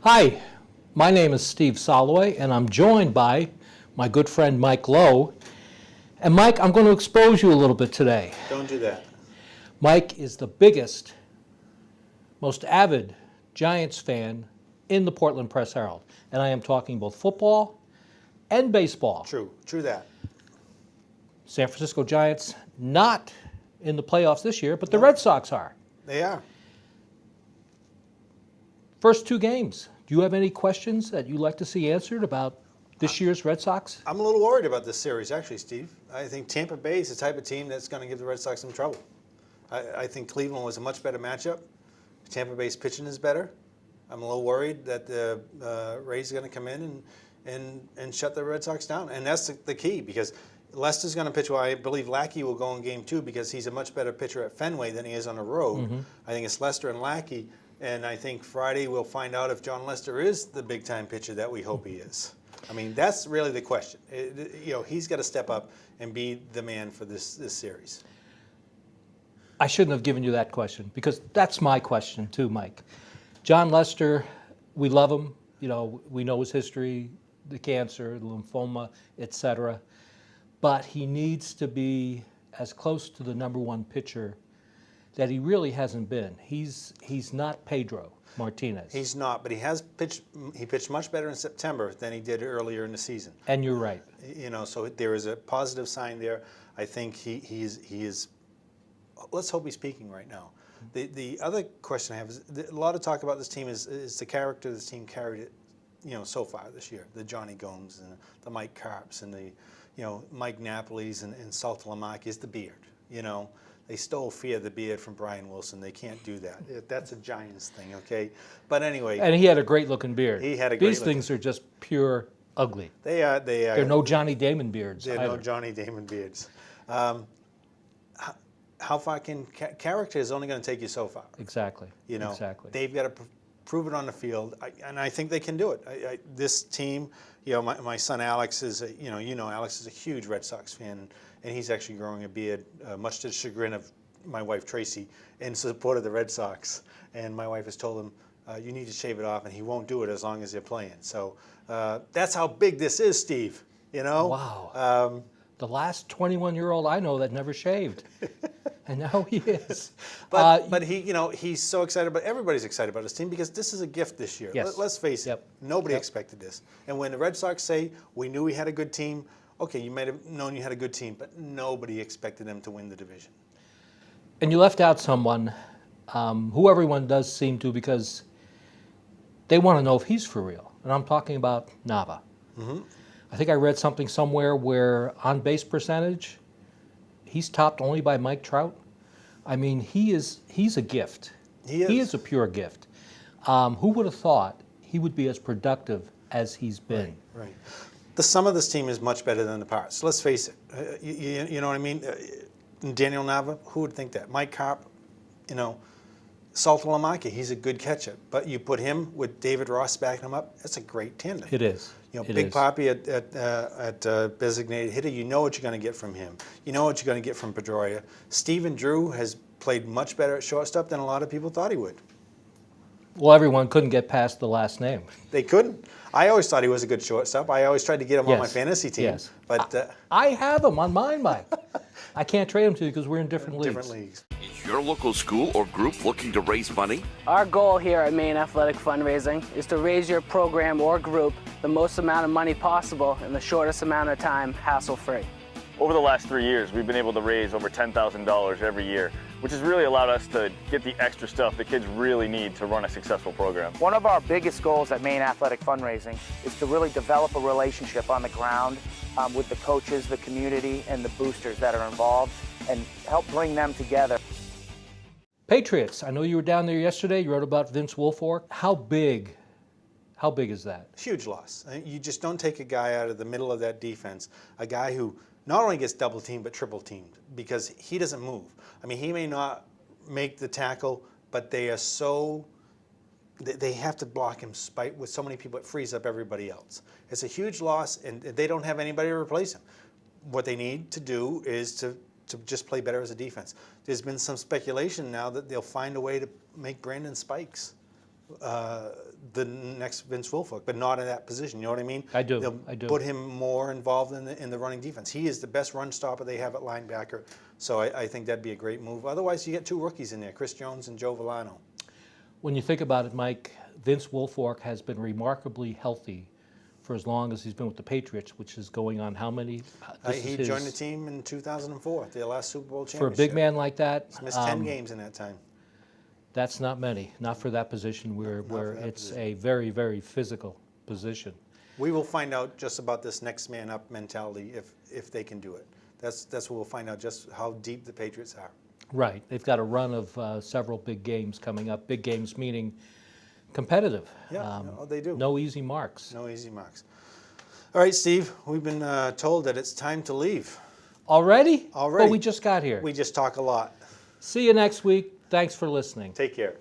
Hi, my name is Steve Solloway, and I'm joined by my good friend Mike Lowe. And Mike, I'm going to expose you a little bit today. Don't do that. Mike is the biggest, most avid Giants fan in the Portland Press-Herald. And I am talking both football and baseball. True that. San Francisco Giants not in the playoffs this year, but the Red Sox are. They are. First two games. Do you have any questions that you'd like to see answered about this year's Red Sox? I'm a little worried about this series, actually, Steve. I think Tampa Bay is the type of team that's going to give the Red Sox some trouble. I think Cleveland was a much better matchup. Tampa Bay's pitching is better. I'm a little worried that the Rays are going to come in and shut the Red Sox down. And that's the key, because Lester's going to pitch well. I believe Lackey will go in game 2 because he's a much better pitcher at Fenway than he is on the road. Mm-hmm. I think it's Lester and Lackey. And I think Friday we'll find out if John Lester is the big-time pitcher that we hope he is. I mean, that's really the question. He's got to step up and be the man for this series. I shouldn't have given you that question, because that's my question too, Mike. John Lester, we love him. We know his history, the cancer, the lymphoma, etc. But he needs to be as close to the number one pitcher that he really hasn't been. He's not Pedro Martinez. He's not, but he pitched much better in September than he did earlier in the season. And you're right. So there is a positive sign there. I think he is. Let's hope he's peaking right now. The other question I have is a lot of talk about this team is the character this team carried it, so far this year. The Johnny Gomes and the Mike Carps and the, Mike Napoli's and Saltalamacchi is the beard. They stole Fear the Beard from Brian Wilson. They can't do that. That's a Giants thing, okay? But anyway. And he had a great-looking beard. He had a great. These things are just pure ugly. They are. They're no Johnny Damon beards. They're no Johnny Damon beards. How far can character is only going to take you so far? Exactly. Exactly. They've got to prove it on the field, and I think they can do it. This team, my son Alex is, Alex is a huge Red Sox fan, and he's actually growing a beard, much to the chagrin of my wife Tracy, in support of the Red Sox. And my wife has told him, you need to shave it off, and he won't do it as long as they're playing. So that's how big this is, Steve. Wow. The last 21-year-old I know that never shaved. And now he is. But he's so excited about. Everybody's excited about his team because this is a gift this year. Yes. Let's face it. Nobody expected this. And when the Red Sox say we knew we had a good team, okay, you might have known you had a good team, but nobody expected them to win the division. And you left out someone who everyone does seem to, because they want to know if he's for real. And I'm talking about Nava. Mm-hmm. I think I read something somewhere where on base percentage, he's topped only by Mike Trout. I mean, he's a gift. He is a pure gift. Who would have thought he would be as productive as he's been? Right. The sum of this team is much better than the parts. Let's face it. You know what I mean? Daniel Nava, who would think that? Mike Carp, Saltalamacchi, he's a good catcher. But you put him with David Ross backing him up, that's a great tandem. It is. Big Papi at designated hitter, you know what you're going to get from him. You know what you're going to get from Pedroia. Stephen Drew has played much better at shortstop than a lot of people thought he would. Well, everyone couldn't get past the last name. They couldn't. I always thought he was a good shortstop. I always tried to get him on my fantasy team. Yes. But I have him on mine, Mike. I can't trade him to you because we're in different leagues. Is your local school or group looking to raise money? Our goal here at Maine Athletic Fundraising is to raise your program or group the most amount of money possible in the shortest amount of time, hassle-free. Over the last 3 years, we've been able to raise over $10,000 every year, which has really allowed us to get the extra stuff the kids really need to run a successful program. One of our biggest goals at Maine Athletic Fundraising is to really develop a relationship on the ground with the coaches, the community, and the boosters that are involved, and help bring them together. Patriots, I know you were down there yesterday. You wrote about Vince Wilfork. How big is that? Huge loss. You just don't take a guy out of the middle of that defense, a guy who not only gets double teamed but triple teamed, because he doesn't move. I mean, he may not make the tackle, but they are so, they have to block him with so many people. It frees up everybody else. It's a huge loss, and they don't have anybody to replace him. What they need to do is to just play better as a defense. There's been some speculation now that they'll find a way to make Brandon Spikes the next Vince Wilfork, but not in that position. You know what I mean? I do, They'll I do. put him more involved in the running defense. He is the best run stopper they have at linebacker, so I think that'd be a great move. Otherwise, you get two rookies in there, Chris Jones and Joe Villano. When you think about it, Mike, Vince Wilfork has been remarkably healthy for as long as he's been with the Patriots, which is going on how many? He joined the team in 2004, their last Super Bowl championship. For a big man like that, He's missed 10 games in that time. that's not many. Not for that position where for that it's position. a very, very physical position. We will find out just about this next man up mentality if they can do it. That's what we'll find out, just how deep the Patriots are. Right. They've got a run of several big games coming up. Big games meaning competitive. Yeah, no, they do. No easy marks. No easy marks. All right, Steve, we've been told that it's time to leave. Already? Already. Well, we just got here. We just talk a lot. See you next week. Thanks for listening. Take care.